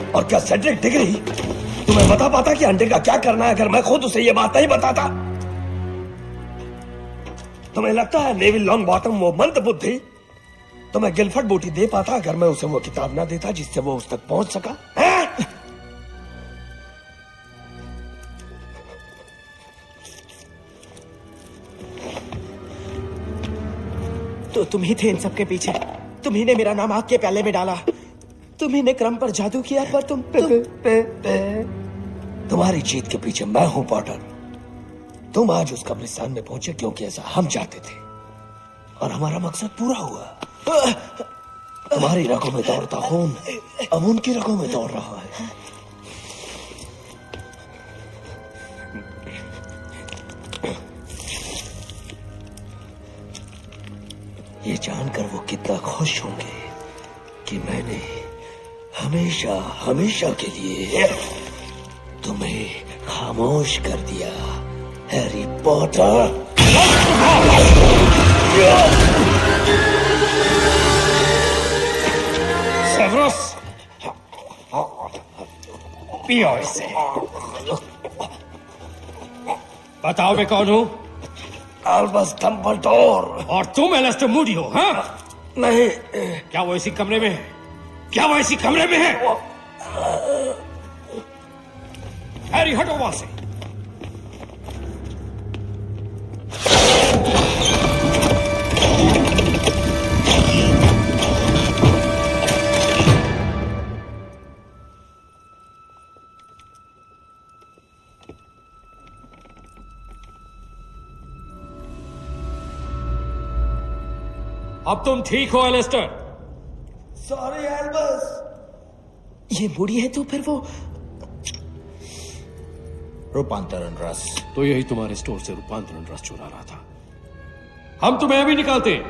और क्या Cedric degree तुम्हें बता पाता कि अंडे का क्या करना है अगर मैं खुद उसे ये बात नहीं बताता? तुम्हें लगता है नेविल लॉन्ग बॉटम वो मंद बुद्धि तुम्हें गिलफर्ड बूटी दे पाता अगर मैं उसे वो किताब ना देता जिससे वो उस तक पहुंच सका है? तो तुम ही थे इन सबके पीछे। तुम ही ने मेरा नाम आग के प्याले में डाला। तुम ही ने क्रम पर जादू किया। पर तुम्हारी जीत के पीछे मैं हूं पॉटर। तुम आज उस कब्रिस्तान में पहुंचे क्योंकि ऐसा हम चाहते थे और हमारा मकसद पूरा हुआ। तुम्हारी रगों में दौड़ता खून अब उनकी रगों में दौड़ रहा है। ये जानकर वो कितना खुश होंगे कि मैंने हमेशा हमेशा के लिए तुम्हें खामोश कर दिया, हैरी पॉटर। सेवरस, पियो इसे। बताओ मैं कौन हूं? Albus Dumbledore. और तुम एलेस्टर मूडी हो? हाँ? नहीं। क्या वो इसी कमरे में है? क्या वो इसी कमरे में है? हैरी हटो वहां से। अब तुम ठीक हो एलेस्टर? Sorry Albus. ये मूडी है तो फिर वो रूपांतरण रस। तो यही तुम्हारे स्टोर से रूपांतरण रस चुरा रहा था। हम तुम्हें अभी निकालते।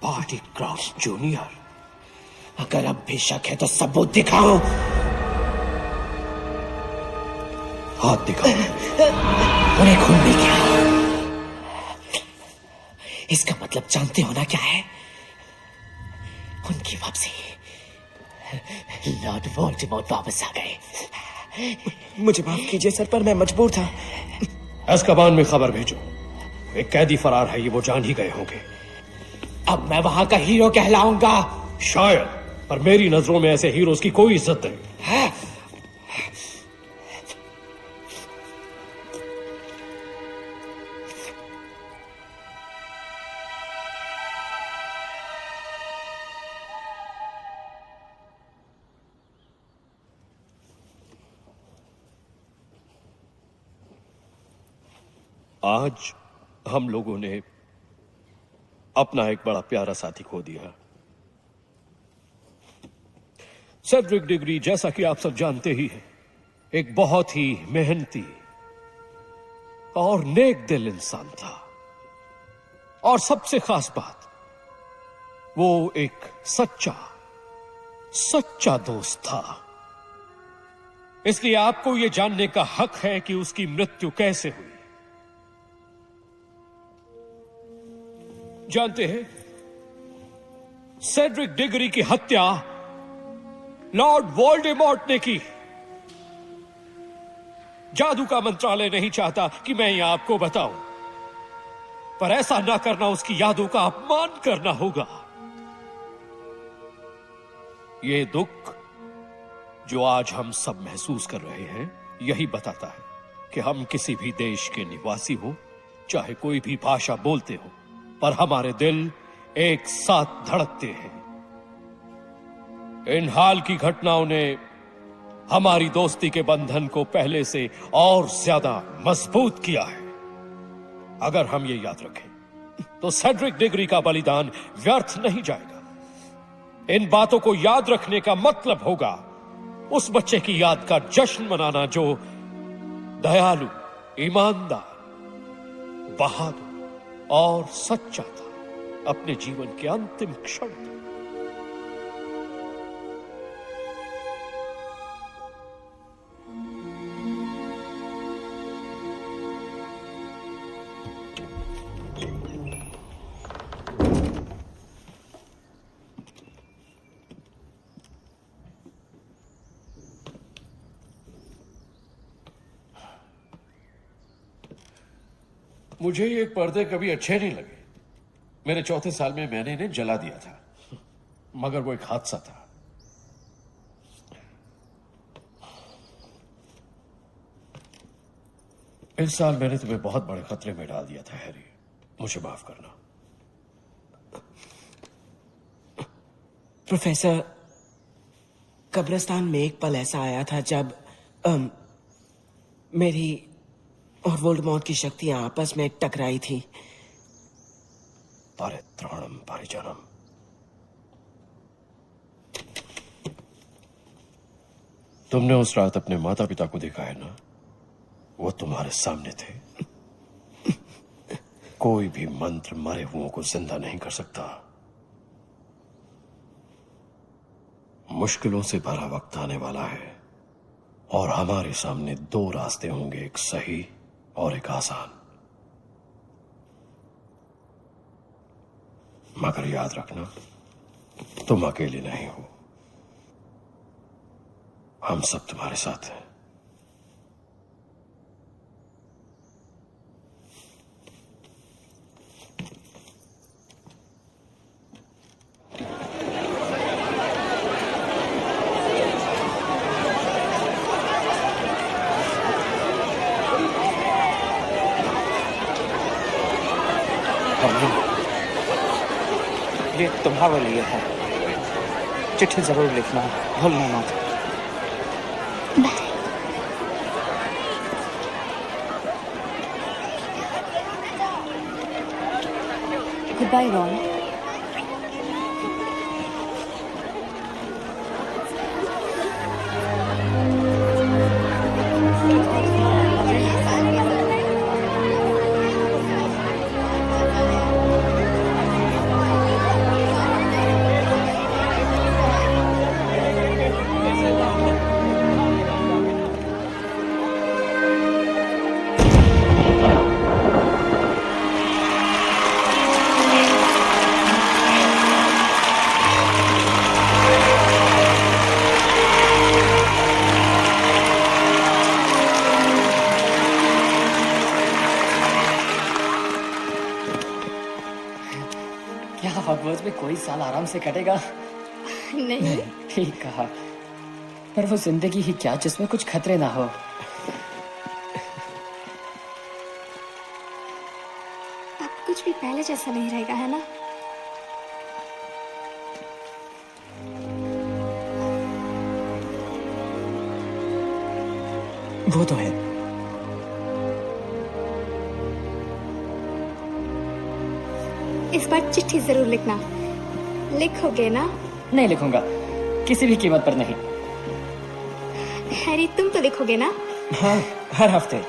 बार्टी क्राउच जूनियर, अगर अब भी शक है तो सबूत दिखाओ। हाथ दिखाओ। उन्हें खून मिल गया। इसका मतलब जानते हो ना क्या है? उनकी वापसी। लॉर्ड वोल्डेमॉर्ट वापस आ गए। मुझे माफ कीजिए सर, पर मैं मजबूर था। एज़्काबान में खबर भेजो। एक कैदी फरार है, ये वो जान ही गए होंगे। अब मैं वहां का हीरो कहलाऊंगा। शायद, पर मेरी नजरों में ऐसे हीरोज की कोई इज्जत नहीं। आज हम लोगों ने अपना एक बड़ा प्यारा साथी खो दिया। सेड्रिक डिग्री, जैसा कि आप सब जानते ही हैं, एक बहुत ही मेहनती और नेक दिल इंसान था। और सबसे खास बात, वो एक सच्चा दोस्त था। इसलिए आपको यह जानने का हक है कि उसकी मृत्यु कैसे हुई। जानते हैं, सेड्रिक डिग्री की हत्या लॉर्ड वोल्डेमॉर्ट ने की। जादू का मंत्रालय नहीं चाहता कि मैं यह आपको बताऊं, पर ऐसा ना करना उसकी यादों का अपमान करना होगा। यह दुख जो आज हम सब महसूस कर रहे हैं, यही बताता है कि हम किसी भी देश के निवासी हो, चाहे कोई भी भाषा बोलते हो, पर हमारे दिल एक साथ धड़कते हैं। इन हाल की घटनाओं ने हमारी दोस्ती के बंधन को पहले से और ज्यादा मजबूत किया है। अगर हम ये याद रखें तो सेड्रिक डिग्री का बलिदान व्यर्थ नहीं जाएगा। इन बातों को याद रखने का मतलब होगा उस बच्चे की याद का जश्न मनाना जो दयालु, ईमानदार, बहादुर और सच्चा था अपने जीवन के अंतिम क्षण तक। मुझे ये पर्दे कभी अच्छे नहीं लगे। मेरे चौथे साल में मैंने इन्हें जला दिया था, मगर वो एक हादसा था। इस साल मैंने तुम्हें बहुत बड़े खतरे में डाल दिया था हैरी, मुझे माफ करना। प्रोफेसर, कब्रिस्तान में एक पल ऐसा आया था जब मेरी और वोल्डेमॉर्ट की शक्तियां आपस में टकराई थी। पारित्राणम पारिजनम। तुमने उस रात अपने माता पिता को देखा है ना? वो तुम्हारे सामने थे। कोई भी मंत्र मरे हुओं को जिंदा नहीं कर सकता। मुश्किलों से भरा वक्त आने वाला है और हमारे सामने दो रास्ते होंगे, एक सही और एक आसान। मगर याद रखना, तुम अकेले नहीं हो, हम सब तुम्हारे साथ हैं। ये तुम्हारे लिए है, चिट्ठी जरूर लिखना, भूलना मत। Goodbye, Ron. क्या हॉगवर्ट्स में कोई साल आराम से कटेगा? नहीं, ठीक कहा, पर वो जिंदगी ही क्या जिसमें कुछ खतरे ना हो। अब कुछ भी पहले जैसा नहीं रहेगा, है ना? वो तो है। इस बार चिट्ठी जरूर लिखना, लिखोगे ना? नहीं लिखूंगा, किसी भी कीमत पर नहीं। हैरी, तुम तो लिखोगे ना? हाँ, हर हफ्ते।